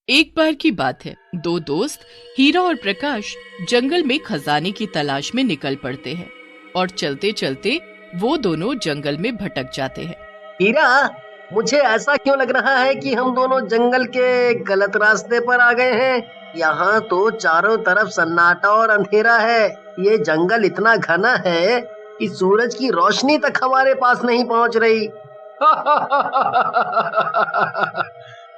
एक बार की बात है, दो दोस्त हीरा और प्रकाश जंगल में खजाने की तलाश में निकल पड़ते हैं और चलते चलते वो दोनों जंगल में भटक जाते हैं। हीरा, मुझे ऐसा क्यों लग रहा है कि हम दोनों जंगल के गलत रास्ते पर आ गए हैं। यहाँ तो चारों तरफ सन्नाटा और अंधेरा है। ये जंगल इतना घना है कि सूरज की रोशनी तक हमारे पास नहीं पहुँच रही।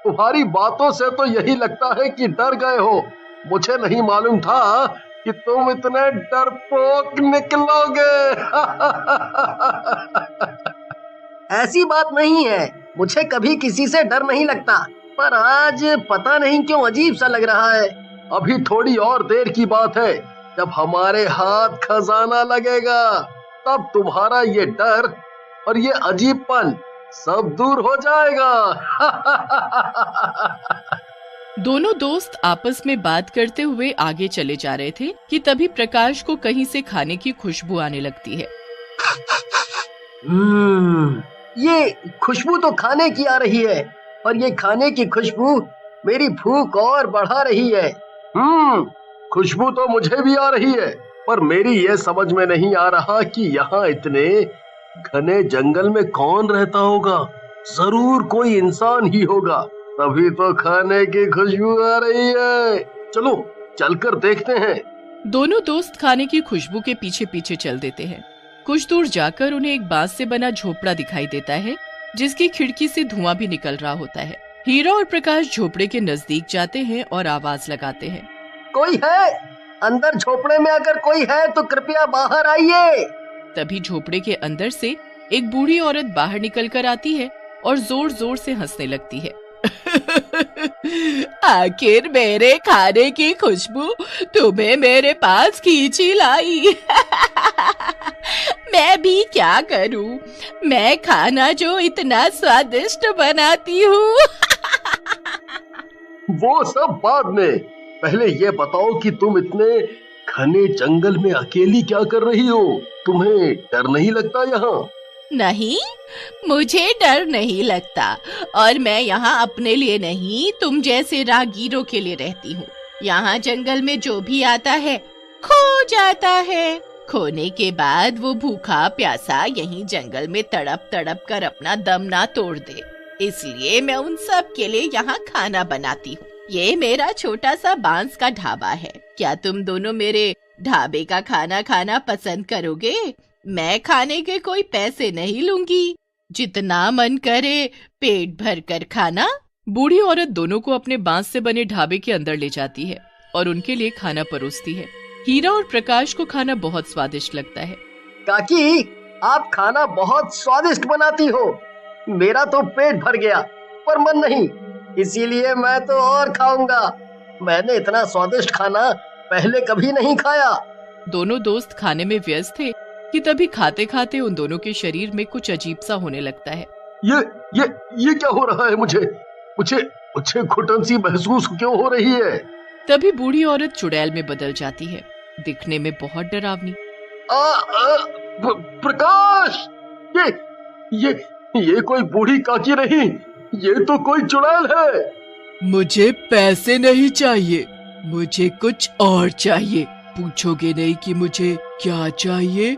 तुम्हारी बातों से तो यही लगता है कि डर गए हो। मुझे नहीं मालूम था कि तुम इतने डरपोक निकलोगे। ऐसी बात नहीं है, मुझे कभी किसी से डर नहीं लगता, पर आज पता नहीं क्यों अजीब सा लग रहा है। अभी थोड़ी और देर की बात है, जब हमारे हाथ खजाना लगेगा तब तुम्हारा ये डर और ये अजीबपन सब दूर हो जाएगा। दोनों दोस्त आपस में बात करते हुए आगे चले जा रहे थे कि तभी प्रकाश को कहीं से खाने की खुशबू आने लगती है। ये खुशबू तो खाने की आ रही है, और ये खाने की खुशबू मेरी भूख और बढ़ा रही है। खुशबू तो मुझे भी आ रही है, पर मेरी ये समझ में नहीं आ रहा कि यहाँ इतने घने जंगल में कौन रहता होगा। जरूर कोई इंसान ही होगा, तभी तो खाने की खुशबू आ रही है। चलो चलकर देखते हैं। दोनों दोस्त खाने की खुशबू के पीछे पीछे चल देते हैं। कुछ दूर जाकर उन्हें एक बांस से बना झोपड़ा दिखाई देता है, जिसकी खिड़की से धुआं भी निकल रहा होता है। हीरा और प्रकाश झोपड़े के नजदीक जाते हैं और आवाज लगाते हैं, कोई है? अंदर झोपड़े में अगर कोई है तो कृपया बाहर आइए। तभी झोपड़े के अंदर से एक बूढ़ी औरत बाहर निकल कर आती है और जोर जोर से हंसने लगती है। आखिर मेरे खाने की खुशबू तुम्हें मेरे पास खींची लाई। मैं भी क्या करूं, मैं खाना जो इतना स्वादिष्ट बनाती हूँ। वो सब बाद में, पहले ये बताओ कि तुम इतने घने जंगल में अकेली क्या कर रही हो? तुम्हें डर नहीं लगता यहाँ? नहीं, मुझे डर नहीं लगता, और मैं यहाँ अपने लिए नहीं, तुम जैसे राहगीरों के लिए रहती हूँ। यहाँ जंगल में जो भी आता है खो जाता है। खोने के बाद वो भूखा प्यासा यहीं जंगल में तड़प तड़प कर अपना दम ना तोड़ दे, इसलिए मैं उन सब के लिए यहाँ खाना बनाती हूँ। ये मेरा छोटा सा बांस का ढाबा है। क्या तुम दोनों मेरे ढाबे का खाना खाना पसंद करोगे? मैं खाने के कोई पैसे नहीं लूंगी, जितना मन करे पेट भर कर खाना। बूढ़ी औरत दोनों को अपने बांस से बने ढाबे के अंदर ले जाती है और उनके लिए खाना परोसती है। हीरा और प्रकाश को खाना बहुत स्वादिष्ट लगता है। काकी, आप खाना बहुत स्वादिष्ट बनाती हो। मेरा तो पेट भर गया, पर मन नहीं, इसीलिए मैं तो और खाऊंगा। मैंने इतना स्वादिष्ट खाना पहले कभी नहीं खाया। दोनों दोस्त खाने में व्यस्त थे कि तभी खाते खाते उन दोनों के शरीर में कुछ अजीब सा होने लगता है। ये क्या हो रहा है? मुझे घुटन सी महसूस क्यों हो रही है? तभी बूढ़ी औरत चुड़ैल में बदल जाती है, दिखने में बहुत डरावनी। प्रकाश, ये कोई बूढ़ी काकी नहीं, ये तो कोई चुड़ैल है। मुझे पैसे नहीं चाहिए, मुझे कुछ और चाहिए। पूछोगे नहीं कि मुझे क्या चाहिए?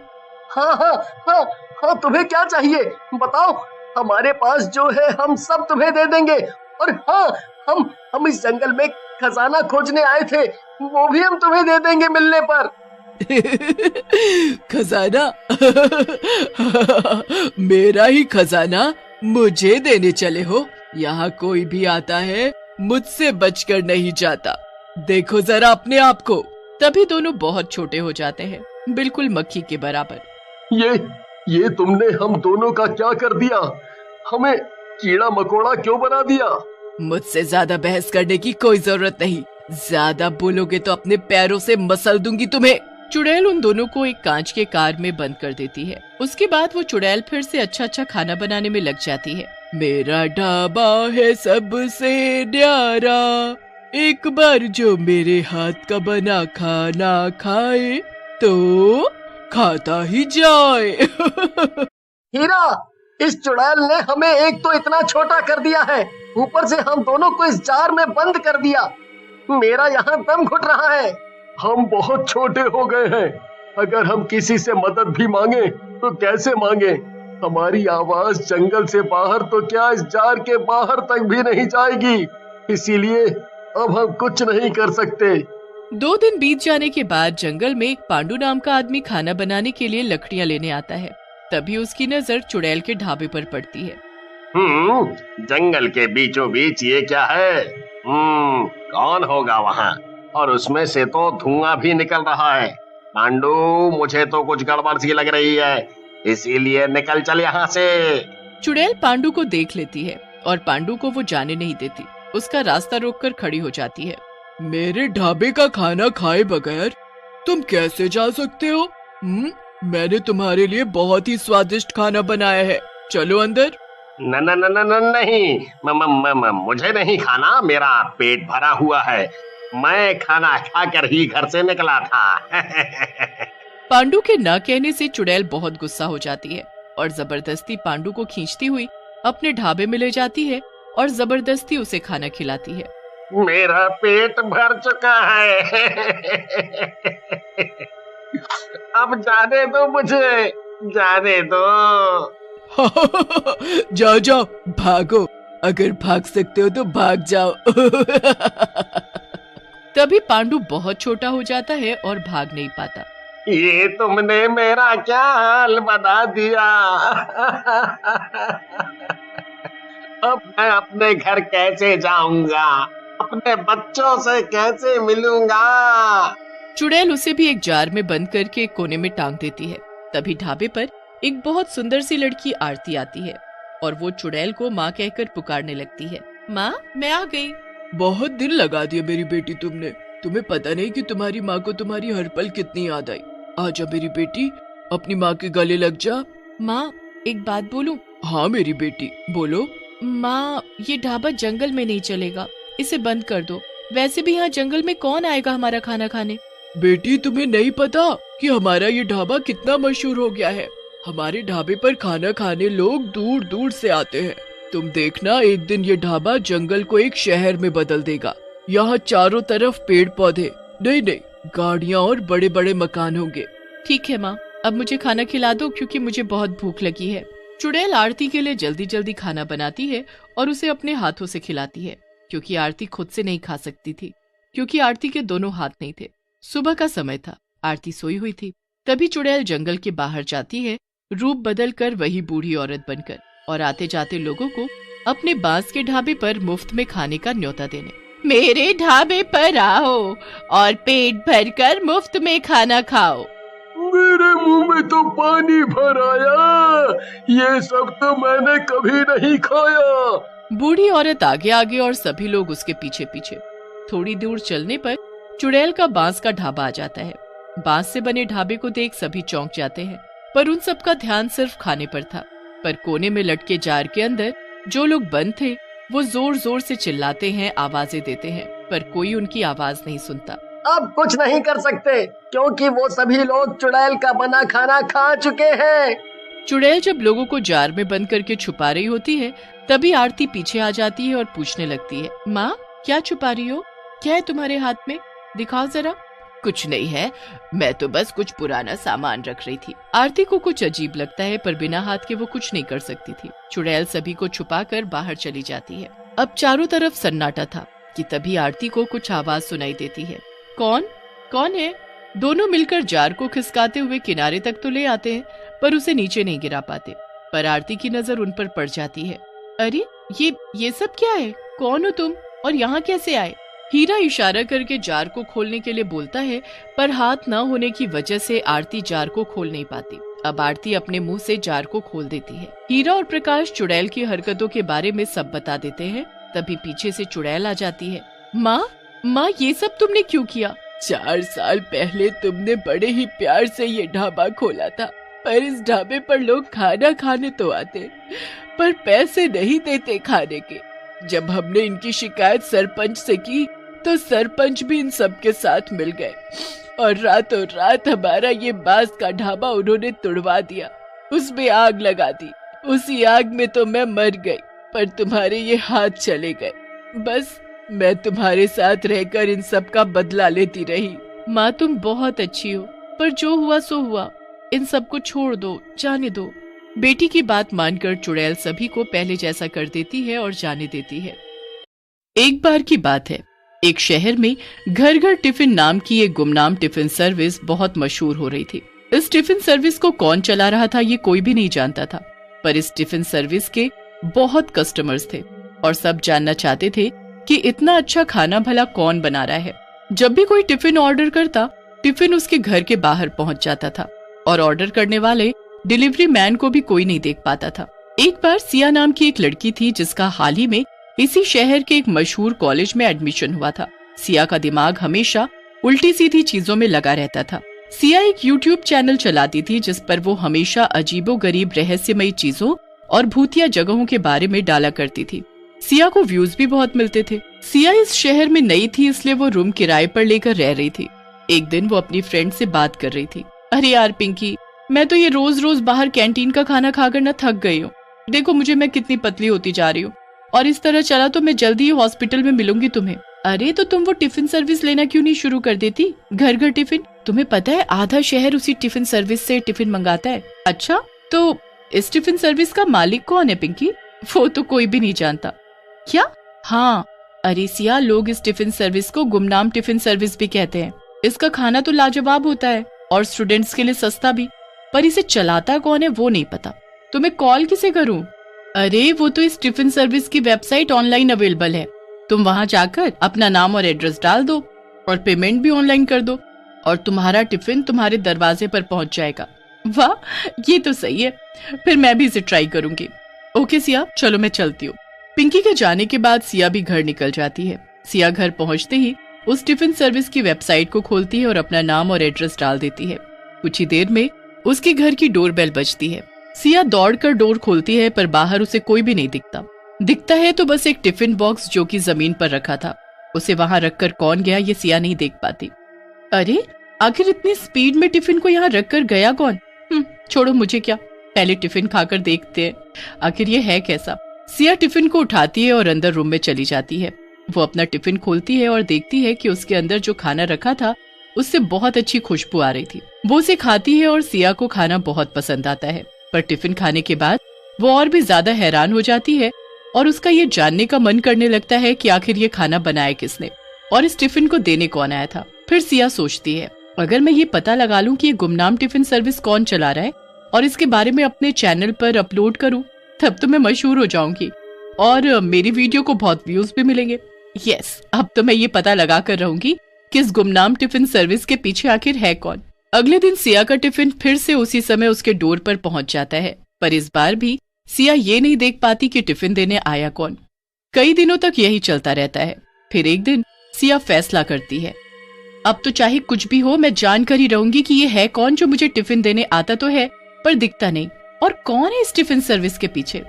हाँ, तुम्हें क्या चाहिए बताओ। हमारे पास जो है हम सब तुम्हें दे देंगे। और हाँ, हम इस जंगल में खजाना खोजने आए थे, वो भी हम तुम्हें दे देंगे मिलने पर। खजाना? मेरा ही खजाना मुझे देने चले हो? यहाँ कोई भी आता है मुझसे बचकर नहीं जाता। देखो जरा अपने आप को। तभी दोनों बहुत छोटे हो जाते हैं, बिल्कुल मक्खी के बराबर। ये तुमने हम दोनों का क्या कर दिया? हमें कीड़ा मकोड़ा क्यों बना दिया? मुझसे ज्यादा बहस करने की कोई जरूरत नहीं। ज्यादा बोलोगे तो अपने पैरों से मसल दूंगी तुम्हें। चुड़ैल उन दोनों को एक कांच के कार में बंद कर देती है। उसके बाद वो चुड़ैल फिर से अच्छा खाना बनाने में लग जाती है। मेरा ढाबा है सबसे न्यारा, एक बार जो मेरे हाथ का बना खाना खाए तो खाता ही जाए। हीरा, इस चुड़ैल ने हमें एक तो इतना छोटा कर दिया है, ऊपर से हम दोनों को इस जार में बंद कर दिया। मेरा यहाँ दम घुट रहा है। हम बहुत छोटे हो गए हैं। अगर हम किसी से मदद भी मांगे तो कैसे मांगे? हमारी आवाज जंगल से बाहर तो क्या इस जार के बाहर तक भी नहीं जाएगी। इसीलिए अब हम कुछ नहीं कर सकते। 2 दिन बीत जाने के बाद जंगल में एक पांडु नाम का आदमी खाना बनाने के लिए लकड़ियां लेने आता है। तभी उसकी नजर चुड़ैल के ढाबे पर पड़ती है। जंगल के बीचों बीच ये क्या है? कौन होगा वहाँ? और उसमें से तो धुआं भी निकल रहा है। पांडु, मुझे तो कुछ गड़बड़ सी लग रही है, इसीलिए निकल चल यहाँ से। चुड़ैल पांडु को देख लेती है और पांडु को वो जाने नहीं देती। उसका रास्ता रोककर खड़ी हो जाती है। मेरे ढाबे का खाना खाए बगैर तुम कैसे जा सकते हो? मैंने तुम्हारे लिए बहुत ही स्वादिष्ट खाना बनाया है, चलो अंदर। नहीं, मुझे नहीं खाना, मेरा पेट भरा हुआ है। मैं खाना खाकर ही घर से निकला था। पांडु के न कहने से चुड़ैल बहुत गुस्सा हो जाती है और जबरदस्ती पांडु को खींचती हुई अपने ढाबे में ले जाती है और जबरदस्ती उसे खाना खिलाती है। मेरा पेट भर चुका है। अब जाने दो मुझे, जाने दो। जाओ जाओ, भागो, अगर भाग सकते हो तो भाग जाओ। तभी पांडु बहुत छोटा हो जाता है और भाग नहीं पाता। ये तुमने मेरा क्या हाल बना दिया। अब मैं अपने घर कैसे जाऊंगा? अपने बच्चों से कैसे मिलूंगा? चुड़ैल उसे भी एक जार में बंद करके एक कोने में टांग देती है। तभी ढाबे पर एक बहुत सुंदर सी लड़की आरती आती है और वो चुड़ैल को माँ कहकर पुकारने लगती है। माँ, मैं आ गई। बहुत दिन लगा दिया मेरी बेटी तुमने। तुम्हें पता नहीं कि तुम्हारी माँ को तुम्हारी हर पल कितनी याद आई। आजा मेरी बेटी, अपनी माँ के गले लग जा। माँ, एक बात बोलूं? हाँ मेरी बेटी, बोलो। माँ, ये ढाबा जंगल में नहीं चलेगा, इसे बंद कर दो। वैसे भी यहाँ जंगल में कौन आएगा हमारा खाना खाने? बेटी, तुम्हें नहीं पता कि हमारा ये ढाबा कितना मशहूर हो गया है। हमारे ढाबे पर खाना खाने लोग दूर दूर से आते हैं। तुम देखना, एक दिन ये ढाबा जंगल को एक शहर में बदल देगा। यहाँ चारों तरफ पेड़ पौधे, नहीं, गाड़ियाँ और बड़े बड़े मकान होंगे। ठीक है माँ, अब मुझे खाना खिला दो क्योंकि मुझे बहुत भूख लगी है। चुड़ैल आरती के लिए जल्दी जल्दी खाना बनाती है और उसे अपने हाथों से खिलाती है, क्योंकि आरती खुद से नहीं खा सकती थी, क्योंकि आरती के दोनों हाथ नहीं थे। सुबह का समय था, आरती सोई हुई थी। तभी चुड़ैल जंगल के बाहर जाती है, रूप बदल कर वही बूढ़ी औरत बनकर, और आते जाते लोगों को अपने बांस के ढाबे पर मुफ्त में खाने का न्योता देने। मेरे ढाबे पर आओ और पेट भरकर मुफ्त में खाना खाओ। मेरे मुंह में तो पानी भर आया, ये सब तो मैंने कभी नहीं खाया। बूढ़ी औरत आगे आगे और सभी लोग उसके पीछे पीछे। थोड़ी दूर चलने पर चुड़ैल का बांस का ढाबा आ जाता है। बांस से बने ढाबे को देख सभी चौंक जाते हैं, पर उन सबका ध्यान सिर्फ खाने पर था। पर कोने में लटके जार के अंदर जो लोग बंद थे वो जोर जोर से चिल्लाते हैं, आवाजें देते हैं, पर कोई उनकी आवाज नहीं सुनता। अब कुछ नहीं कर सकते क्योंकि वो सभी लोग चुड़ैल का बना खाना खा चुके हैं। चुड़ैल जब लोगों को जार में बंद करके छुपा रही होती है, तभी आरती पीछे आ जाती है और पूछने लगती है, माँ, क्या छुपा रही हो? क्या है तुम्हारे हाथ में? दिखाओ जरा। कुछ नहीं है, मैं तो बस कुछ पुराना सामान रख रही थी। आरती को कुछ अजीब लगता है, पर बिना हाथ के वो कुछ नहीं कर सकती थी। चुड़ैल सभी को छुपाकर बाहर चली जाती है। अब चारों तरफ सन्नाटा था कि तभी आरती को कुछ आवाज सुनाई देती है। कौन है? दोनों मिलकर जार को खिसकाते हुए किनारे तक तो ले आते हैं, पर उसे नीचे नहीं गिरा पाते। पर आरती की नजर उन पर पड़ जाती है। अरे ये सब क्या है? कौन हो तुम और यहाँ कैसे आए? हीरा इशारा करके जार को खोलने के लिए बोलता है, पर हाथ न होने की वजह से आरती जार को खोल नहीं पाती। अब आरती अपने मुंह से जार को खोल देती है। हीरा और प्रकाश चुड़ैल की हरकतों के बारे में सब बता देते हैं। तभी पीछे से चुड़ैल आ जाती है। माँ, ये सब तुमने क्यों किया? 4 साल पहले तुमने बड़े ही प्यार से ये ढाबा खोला था, पर इस ढाबे पर लोग खाना खाने तो आते, पर पैसे नहीं देते खाने के। जब हमने इनकी शिकायत सरपंच से की तो सरपंच भी इन सब के साथ मिल गए और रातों रात हमारा ये बांस का ढाबा उन्होंने तुड़वा दिया, उसमें आग लगा दी उसी आग में तो मैं मर गई, पर तुम्हारे ये हाथ चले गए। बस मैं तुम्हारे साथ रहकर इन सब का बदला लेती रही। माँ तुम बहुत अच्छी हो, पर जो हुआ सो हुआ, इन सब को छोड़ दो, जाने दो। बेटी की बात मानकर चुड़ैल सभी को पहले जैसा कर देती है और जाने देती है। एक बार की बात है, एक शहर में घर घर टिफिन नाम की एक गुमनाम टिफिन सर्विस बहुत मशहूर हो रही थी। इस टिफिन सर्विस को कौन चला रहा था ये कोई भी नहीं जानता था, पर इस टिफिन सर्विस के बहुत कस्टमर्स थे और सब जानना चाहते थे कि इतना अच्छा खाना भला कौन बना रहा है। जब भी कोई टिफिन ऑर्डर करता, टिफिन उसके घर के बाहर पहुंच जाता था और ऑर्डर करने वाले डिलीवरी मैन को भी कोई नहीं देख पाता था। एक बार सिया नाम की एक लड़की थी जिसका हाल ही में इसी शहर के एक मशहूर कॉलेज में एडमिशन हुआ था। सिया का दिमाग हमेशा उल्टी सीधी चीजों में लगा रहता था। सिया एक YouTube चैनल चलाती थी जिस पर वो हमेशा अजीबोगरीब रहस्यमयी चीजों और भूतिया जगहों के बारे में डाला करती थी। सिया को व्यूज भी बहुत मिलते थे। सिया इस शहर में नई थी, इसलिए वो रूम किराए पर लेकर रह रही थी। एक दिन वो अपनी फ्रेंड से बात कर रही थी। अरे यार पिंकी, मैं तो ये रोज रोज बाहर कैंटीन का खाना खाकर न थक गई हूँ। देखो मुझे, मैं कितनी पतली होती जा रही हूँ और इस तरह चला तो मैं जल्दी ही हॉस्पिटल में मिलूंगी तुम्हें। अरे तो तुम वो टिफिन सर्विस लेना क्यों नहीं शुरू कर देती, घर घर टिफिन। तुम्हें पता है आधा शहर उसी टिफिन सर्विस से टिफिन मंगाता है। अच्छा, तो इस टिफिन सर्विस का मालिक कौन है पिंकी? वो तो कोई भी नहीं जानता। क्या? हाँ, अरे सिया, लोग इस टिफिन सर्विस को गुमनाम टिफिन सर्विस भी कहते हैं। इसका खाना तो लाजवाब होता है और स्टूडेंट्स के लिए सस्ता भी, पर इसे चलाता कौन है वो नहीं पता। तो मैं कॉल किसे करूं? अरे वो तो इस टिफिन सर्विस की वेबसाइट ऑनलाइन अवेलेबल है। तुम वहां जाकर अपना नाम और एड्रेस डाल दो और पेमेंट भी ऑनलाइन कर दो और तुम्हारा टिफिन तुम्हारे दरवाजे पर पहुंच जाएगा। वाह, ये तो सही है, फिर मैं भी इसे ट्राई करूंगी। ओके सिया, चलो मैं चलती हूँ। पिंकी के जाने के बाद सिया भी घर निकल जाती है। सिया घर पहुंचते ही उस टिफिन सर्विस की वेबसाइट को खोलती है और अपना नाम और एड्रेस डाल देती है। कुछ ही देर में उसके घर की डोरबेल बजती है। सिया दौड़कर डोर खोलती है, पर बाहर उसे कोई भी नहीं दिखता है तो बस एक टिफिन बॉक्स जो कि जमीन पर रखा था। उसे वहां रखकर कौन गया ये सिया नहीं देख पाती। अरे आखिर इतनी स्पीड में टिफिन को यहाँ रखकर गया कौन? छोड़ो, मुझे क्या, पहले टिफिन खाकर देखते हैं आखिर ये है कैसा। सिया टिफिन को उठाती है और अंदर रूम में चली जाती है। वो अपना टिफिन खोलती है और देखती है कि उसके अंदर जो खाना रखा था उससे बहुत अच्छी खुशबू आ रही थी। वो उसे खाती है और सिया को खाना बहुत पसंद आता है, पर टिफिन खाने के बाद वो और भी ज्यादा हैरान हो जाती है और उसका ये जानने का मन करने लगता है कि आखिर ये खाना बनाया किसने और इस टिफिन को देने कौन आया था। फिर सिया सोचती है, अगर मैं ये पता लगा लूं कि ये गुमनाम टिफिन सर्विस कौन चला रहा है और इसके बारे में अपने चैनल पर अपलोड करूं, तब तो मैं मशहूर हो जाऊंगी और मेरी वीडियो को बहुत व्यूज भी मिलेंगे। यस, अब तो मैं ये पता लगा कर रहूंगी कि इस गुमनाम टिफिन सर्विस के पीछे आखिर है कौन। अगले दिन सिया का टिफिन फिर से उसी समय उसके डोर पर पहुंच जाता है, पर इस बार भी सिया ये नहीं देख पाती कि टिफिन देने आया कौन। कई दिनों तक यही चलता रहता है। फिर एक दिन सिया फैसला करती है, अब तो चाहे कुछ भी हो, मैं जानकर ही रहूंगी कि ये है कौन जो मुझे टिफिन देने आता तो है पर दिखता नहीं, और कौन है इस टिफिन सर्विस के पीछे।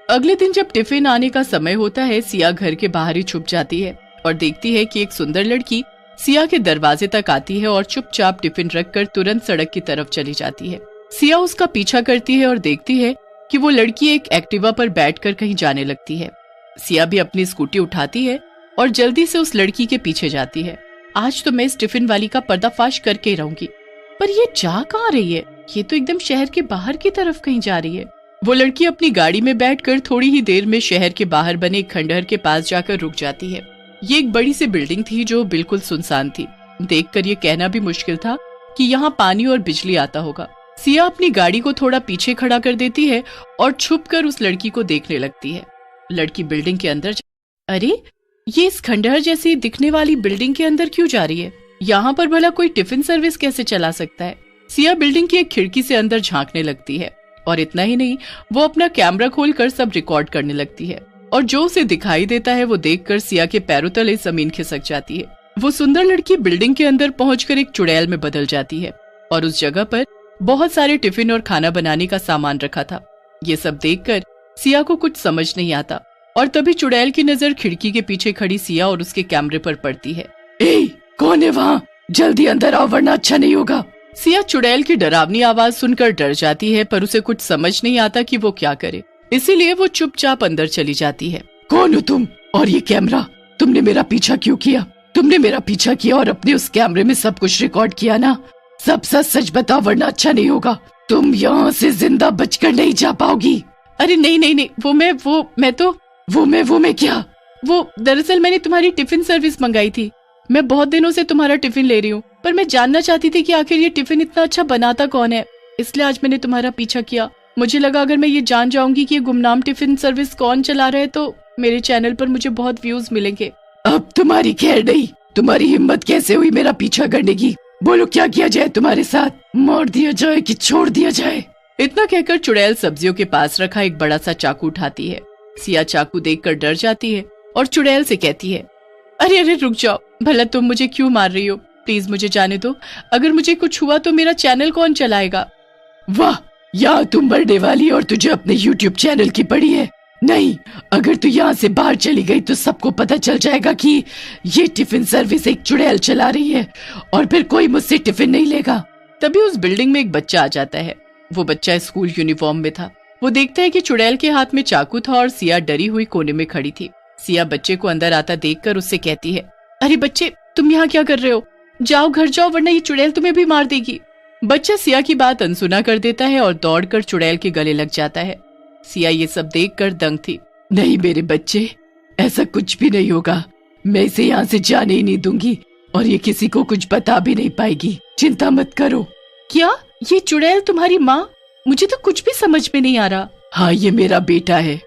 अगले दिन जब टिफिन आने का समय होता है, सिया घर के बाहर ही छुप जाती है और देखती है कि एक सुंदर लड़की सिया के दरवाजे तक आती है और चुपचाप टिफिन रखकर तुरंत सड़क की तरफ चली जाती है। सिया उसका पीछा करती है और देखती है कि वो लड़की एक एक्टिवा पर बैठकर कहीं जाने लगती है। सिया भी अपनी स्कूटी उठाती है और जल्दी से उस लड़की के पीछे जाती है। आज तो मैं इस टिफिन वाली का पर्दाफाश करके ही रहूंगी। पर ये जा कहाँ रही है? ये तो एकदम शहर के बाहर की तरफ कहीं जा रही है। वो लड़की अपनी गाड़ी में बैठकर थोड़ी ही देर में शहर के बाहर बने एक खंडहर के पास जाकर रुक जाती है। ये एक बड़ी सी बिल्डिंग थी जो बिल्कुल सुनसान थी। देखकर ये कहना भी मुश्किल था कि यहाँ पानी और बिजली आता होगा। सिया अपनी गाड़ी को थोड़ा पीछे खड़ा कर देती है और छुपकर उस लड़की को देखने लगती है। लड़की बिल्डिंग के अंदर अरे ये इस खंडहर जैसी दिखने वाली बिल्डिंग के अंदर क्यों जा रही है? यहाँ पर भला कोई टिफिन सर्विस कैसे चला सकता है? सिया बिल्डिंग की एक खिड़की से अंदर झांकने लगती है और इतना ही नहीं, वो अपना कैमरा खोलकर सब रिकॉर्ड करने लगती है और जो उसे दिखाई देता है वो देखकर सिया के पैरों तले जमीन खिसक जाती है। वो सुंदर लड़की बिल्डिंग के अंदर पहुंचकर एक चुड़ैल में बदल जाती है और उस जगह पर बहुत सारे टिफिन और खाना बनाने का सामान रखा था। ये सब देखकर सिया को कुछ समझ नहीं आता और तभी चुड़ैल की नजर खिड़की के पीछे खड़ी सिया और उसके कैमरे पर पड़ती है। ए, कौन है वहाँ? जल्दी अंदर आओ वरना अच्छा नहीं होगा। सिया चुड़ैल की डरावनी आवाज सुनकर डर जाती है, पर उसे कुछ समझ नहीं आता कि वो क्या करे। इसीलिए वो चुपचाप अंदर चली जाती है। कौन हो तुम और ये कैमरा? तुमने मेरा पीछा क्यों किया? तुमने मेरा पीछा किया और अपने उस कैमरे में सब कुछ रिकॉर्ड किया ना? सब सच सच बताओ वरना अच्छा नहीं होगा। तुम यहाँ से जिंदा बचकर नहीं जा पाओगी। अरे नहीं नहीं नहीं, वो मैं क्या? वो दरअसल मैंने तुम्हारी टिफिन सर्विस मंगाई थी। मैं बहुत दिनों से तुम्हारा टिफिन ले रही हूँ, पर मैं जानना चाहती थी कि आखिर ये टिफिन इतना अच्छा बनाता कौन है, इसलिए आज मैंने तुम्हारा पीछा किया। मुझे लगा अगर मैं ये जान जाऊंगी कि ये गुमनाम टिफिन सर्विस कौन चला रहा है तो मेरे चैनल पर मुझे बहुत व्यूज मिलेंगे। अब तुम्हारी खैर नहीं। तुम्हारी हिम्मत कैसे हुई मेरा पीछा करने की? बोलो क्या किया जाए तुम्हारे साथ? मार दिया जाए कि छोड़ दिया जाए? इतना कहकर चुड़ैल सब्जियों के पास रखा एक बड़ा सा चाकू उठाती है। सिया चाकू देखकर डर जाती है और चुड़ैल से कहती है, अरे अरे रुक जाओ, भला तुम मुझे क्यों मार रही हो? प्लीज मुझे जाने दो। अगर मुझे कुछ हुआ तो मेरा चैनल कौन चलाएगा? वाह, यहाँ तुम मरने वाली और तुझे अपने YouTube चैनल की पड़ी है। नहीं, अगर तू यहाँ से बाहर चली गई तो सबको पता चल जाएगा कि ये टिफिन सर्विस एक चुड़ैल चला रही है और फिर कोई मुझसे टिफिन नहीं लेगा। तभी उस बिल्डिंग में एक बच्चा आ जाता है। वो बच्चा स्कूल यूनिफॉर्म में था। वो देखता है कि चुड़ैल के हाथ में चाकू था और सिया डरी हुई कोने में खड़ी थी। सिया बच्चे को अंदर आता देखकर उससे कहती है, अरे बच्चे, तुम यहाँ क्या कर रहे हो? जाओ घर जाओ वरना ये चुड़ैल तुम्हें भी मार देगी। बच्चा सिया की बात अनसुना कर देता है और दौड़कर चुड़ैल के गले लग जाता है। सिया ये सब देखकर दंग थी। नहीं मेरे बच्चे, ऐसा कुछ भी नहीं होगा। मैं इसे यहाँ से जाने ही नहीं दूंगी और ये किसी को कुछ बता भी नहीं पाएगी। चिंता मत करो। क्या ये चुड़ैल तुम्हारी माँ? मुझे तो कुछ भी समझ में नहीं आ रहा। हाँ, ये मेरा बेटा है।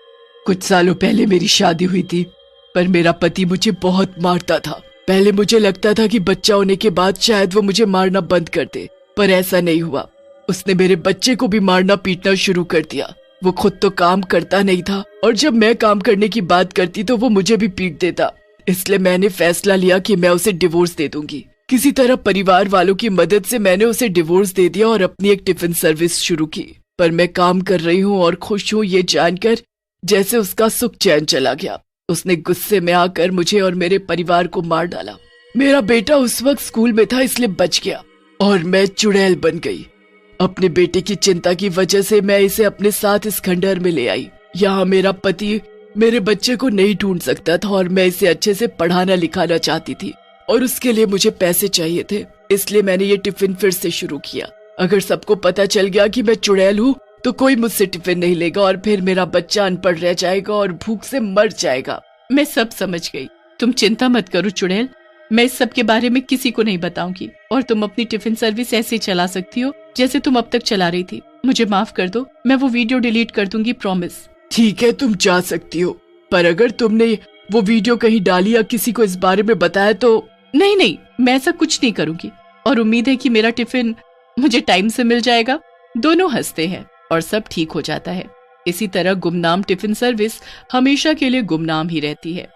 कुछ सालों पहले मेरी शादी हुई थी, पर मेरा पति मुझे बहुत मारता था। पहले मुझे लगता था कि बच्चा होने के बाद शायद वो मुझे मारना बंद कर दे, पर ऐसा नहीं हुआ। उसने मेरे बच्चे को भी मारना पीटना शुरू कर दिया। वो खुद तो काम करता नहीं था और जब मैं काम करने की बात करती तो वो मुझे भी पीट देता। इसलिए मैंने फैसला लिया कि मैं उसे डिवोर्स दे दूंगी। किसी तरह परिवार वालों की मदद से मैंने उसे डिवोर्स दे दिया और अपनी एक टिफिन सर्विस शुरू की। पर मैं काम कर रही हूँ और खुश हूँ ये जानकर जैसे उसका सुख चैन चला गया। उसने गुस्से में आकर मुझे और मेरे परिवार को मार डाला। मेरा बेटा उस वक्त स्कूल में था इसलिए बच गया और मैं चुड़ैल बन गई। अपने बेटे की चिंता की वजह से मैं इसे अपने साथ इस खंडहर में ले आई। यहाँ मेरा पति मेरे बच्चे को नहीं ढूंढ सकता था और मैं इसे अच्छे से पढ़ाना लिखाना चाहती थी और उसके लिए मुझे पैसे चाहिए थे। इसलिए मैंने ये टिफिन फिर से शुरू किया। अगर सबको पता चल गया कि मैं चुड़ैल हूँ तो कोई मुझसे टिफिन नहीं लेगा और फिर मेरा बच्चा अनपढ़ रह जाएगा और भूख से मर जाएगा। मैं सब समझ गई, तुम चिंता मत करो चुड़ैल। मैं इस सब के बारे में किसी को नहीं बताऊंगी और तुम अपनी टिफिन सर्विस ऐसे चला सकती हो जैसे तुम अब तक चला रही थी। मुझे माफ कर दो, मैं वो वीडियो डिलीट कर दूंगी, प्रॉमिस। ठीक है, तुम जा सकती हो, पर अगर तुमने वो वीडियो कहीं डाली या किसी को इस बारे में बताया तो। नहीं नहीं, मैं ऐसा कुछ नहीं करूंगी और उम्मीद है कि मेरा टिफिन मुझे टाइम से मिल जाएगा। दोनों हंसते हैं और सब ठीक हो जाता है। इसी तरह गुमनाम टिफिन सर्विस हमेशा के लिए गुमनाम ही रहती है।